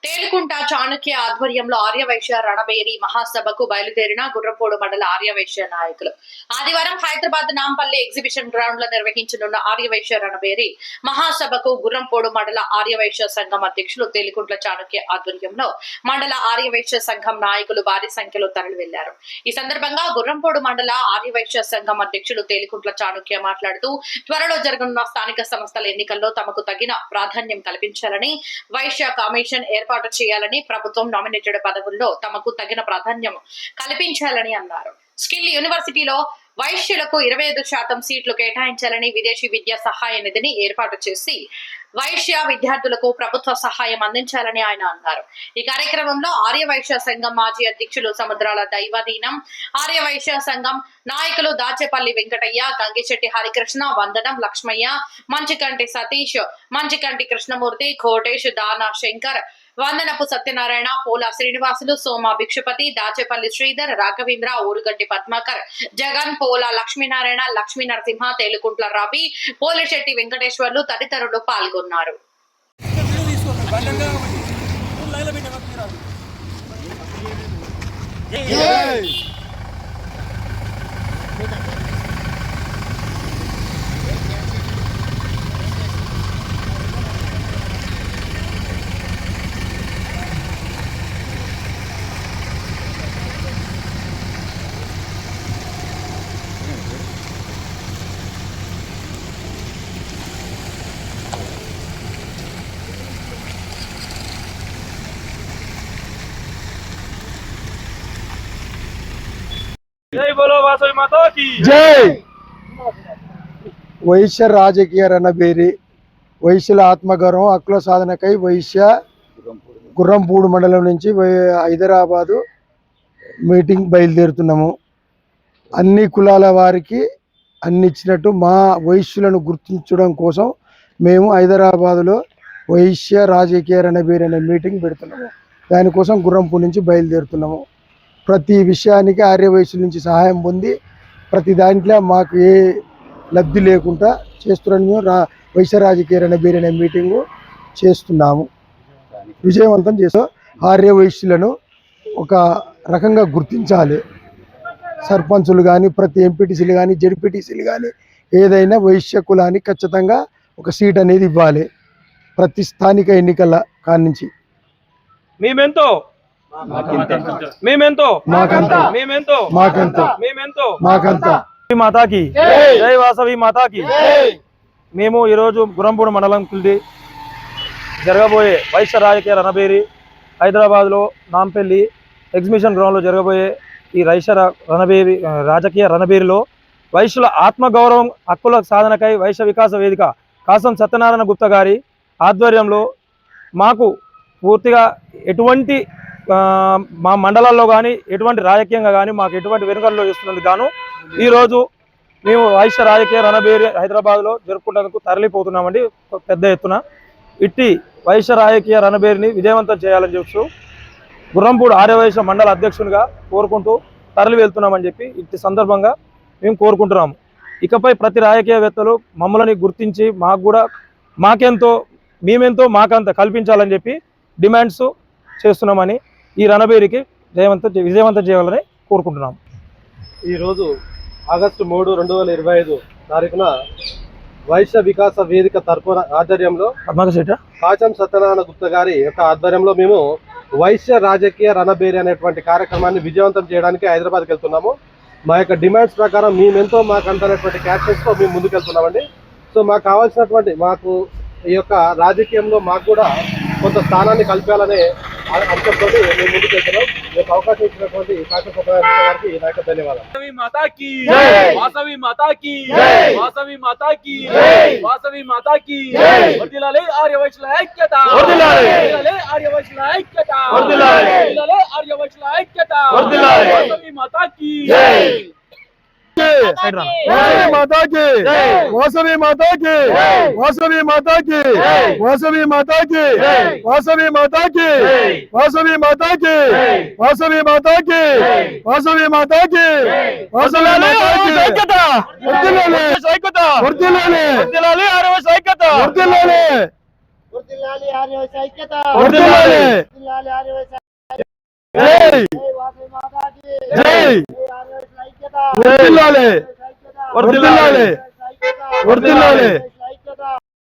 తేలుకుంట చాణక్య ఆధ్వర్యంలో ఆర్యవైశ్య రణబేరి మహాసభకు బయలుదేరిన గుర్రంపోడు మండల ఆర్యవైశ్య నాయకులు ఆదివారం హైదరాబాద్ నాంపల్లి ఎగ్జిబిషన్ గ్రౌండ్ లో నిర్వహించనున్న ఆర్యవైశ్య రణబేరి మహాసభకు గుర్రంపోడు మండల ఆర్యవైశ్య సంఘం అధ్యక్షులు తేలుకుంట్ల చాణక్య ఆధ్వర్యంలో మండల ఆర్యవైశ్య సంఘం నాయకులు భారీ సంఖ్యలో తరలి వెళ్లారు. ఈ సందర్భంగా గుర్రంపోడు మండల ఆర్యవైశ్య సంఘం అధ్యక్షులు తేలుకుంట్ల చాణక్య మాట్లాడుతూ త్వరలో జరగనున్న స్థానిక సంస్థల ఎన్నికల్లో తమకు తగిన ప్రాధాన్యం కల్పించాలని, వైశ్య కమిషన్ ఏర్పాటు చేయాలని, ప్రభుత్వం నామినేటెడ్ పదవుల్లో తమకు తగిన ప్రాధాన్యం కల్పించాలని అన్నారు. స్కిల్ యూనివర్సిటీలో వైశ్యులకు 25% సీట్లు కేటాయించాలని, విదేశీ విద్యా సహాయ నిధిని ఏర్పాటు చేసి వైశ్య విద్యార్థులకు ప్రభుత్వ సహాయం అందించాలని ఆయన అన్నారు. ఈ కార్యక్రమంలో ఆర్యవైశ్య సంఘం మాజీ అధ్యక్షులు సముద్రాల దైవాధీనం, ఆర్యవైశ్య సంఘం నాయకులు దాచేపల్లి వెంకటయ్య, గంగిశెట్టి హరికృష్ణ, వందనం లక్ష్మయ్య, మంచికంటి సతీష్, మంచికంటి కృష్ణమూర్తి, కోటేష్, దానా శంకర్, వందనపు సత్యనారాయణ, పోలా శ్రీనివాసులు, సోమ భిక్షపతి, దాచేపల్లి శ్రీధర్, రాఘవేంద్ర, ఊరుగంటి పద్మాకర్, జగన్, పోలా లక్ష్మీనారాయణ, లక్ష్మీ నరసింహ, తేలుకుంట్ల రవి, పోలిశెట్టి వెంకటేశ్వర్లు తదితరులు పాల్గొన్నారు. జై బోలో వాసవి మాతా కీ జై. వైశ్య రాజకీయ రణబేరి వైశ్యుల ఆత్మగౌరవం హక్కుల సాధనకై వైశ్య గుర్రంపూడి మండలం నుంచి హైదరాబాదు మీటింగ్ బయలుదేరుతున్నాము. అన్ని కులాల వారికి అన్ని ఇచ్చినట్టు మా వైశ్యులను గుర్తించడం కోసం మేము హైదరాబాదులో వైశ్య రాజకీయ రణబేరి అనే మీటింగ్ పెడుతున్నాము. దానికోసం గుర్రంపూడి నుంచి బయలుదేరుతున్నాము. ప్రతి విషయానికి ఆర్యవైశ్యుల నుంచి సహాయం పొంది ప్రతి దాంట్లో మాకు ఏ లబ్ధి లేకుండా చేస్తున్నాను. మేము వైశ్య రాజకీయ రణబేరి అనే మీటింగు చేస్తున్నాము. విజయవంతం చేస్తాం. ఆర్యవైశ్యులను ఒక రకంగా గుర్తించాలి. సర్పంచులు కానీ, ప్రతి ఎంపీటీసీలు కానీ, జెడ్పీటీసీలు కానీ ఏదైనా వైశ్య కులానికి ఖచ్చితంగా ఒక సీట్ అనేది ఇవ్వాలి ప్రతి స్థానిక ఎన్నికల కానించి. మేమెంతో మేమెంతో మాకంత మేమెంతో మాకంత మేమెంతో మాకంత. మాతాకి జై వాసవి మాతాకి. మేము ఈరోజు గుర్రంపూడి మండలం కిల్ది జరగబోయే వైశ్య రాజకీయ రణబేరి హైదరాబాద్లో నాంపల్లి ఎగ్జిబిషన్ గ్రౌండ్లో జరగబోయే ఈ వైశ్య రణబేరి రాజకీయ రణబేరిలో వైశ్యుల ఆత్మగౌరవం హక్కుల సాధనకై వైశ్య వికాస వేదిక కాసం సత్యనారాయణ గుప్తా గారి ఆధ్వర్యంలో మాకు పూర్తిగా ఎటువంటి మా మండలాల్లో కానీ ఎటువంటి రాజకీయంగా కానీ మాకు ఎటువంటి వెనుకల్లో ఇస్తున్నందుకు గాను ఈరోజు మేము వైశ్య రాజకీయ రణబేరి హైదరాబాద్లో జరుపుకుంటేందుకు తరలిపోతున్నామండి పెద్ద ఎత్తున. ఇట్టి వైశ్య రాజకీయ రణబేరిని విజయవంతం చేయాలని చెప్పి గుర్రంపూడి ఆర్యవైశ్య మండల అధ్యక్షునిగా కోరుకుంటూ తరలి వెళ్తున్నామని చెప్పి ఇట్టి సందర్భంగా మేము కోరుకుంటున్నాము. ఇకపై ప్రతి రాజకీయవేత్తలు మమ్మల్ని గుర్తించి మాకు కూడా మాకెంతో మేమెంతో మాకంత కల్పించాలని చెప్పి డిమాండ్స్ చేస్తున్నామని ఈ రణబేరికి విజయవంతం చేయాలని కోరుకుంటున్నాము. ఈరోజు ఆగస్టు 3, 2025 తారీఖున వైశ్య వికాస వేదిక తరపున ఆధ్వర్యంలో కాచం సత్యనారాయణ గుప్తా గారి యొక్క ఆధ్వర్యంలో మేము వైశ్య రాజకీయ రణబేరి అనేటువంటి కార్యక్రమాన్ని విజయవంతం చేయడానికి హైదరాబాద్కి వెళ్తున్నాము. మా యొక్క డిమాండ్స్ ప్రకారం మేమెంతో మాకంత అనేటువంటి క్యాప్షన్స్తో మేము ముందుకెళ్తున్నామండి. సో మాకు కావాల్సినటువంటి మాకు ఈ యొక్క రాజకీయంలో మాకు కూడా కొంత స్థానాన్ని కల్పాలనే అంశంతో మేము ముందుకు వెళ్తున్నాం. ఈ యొక్క అవకాశం ఇచ్చినటువంటి కాశీ గారికి నా యొక్క ధన్యవాదాలు. వాసవి మాతాకి వాసవి మాతాకి వాసవి మాతాకి వాసవి మాతాకి. వర్ధిల్లాలి ఆర్యవైశ్యుల ఐక్యత, వర్ధిల్లాలి ఆర్యవైశ్యుల ఐక్యత, వర్ధిల్లాలి ఆర్యవైశ్యుల ఐక్యత. వాసవి మాతాకి. సైడ్ రా. వాసవి మాతాకి వాసవి మాతాకి వాసవి మాతాకి వాసవి మాతాకి వాసవి మాతాకి వాసవి మాతాకి వాసవి మాతాకి వాసవి మాతాకి వాసవి మాతాకి వర్ధిల్లాలి వర్ధిల్లాలి వర్ధిల్లాలి వర్ధిల్లాలి జై జై వర్ధిల్లాలి వర్ధిల్లాలి వర్ధిల్లాలి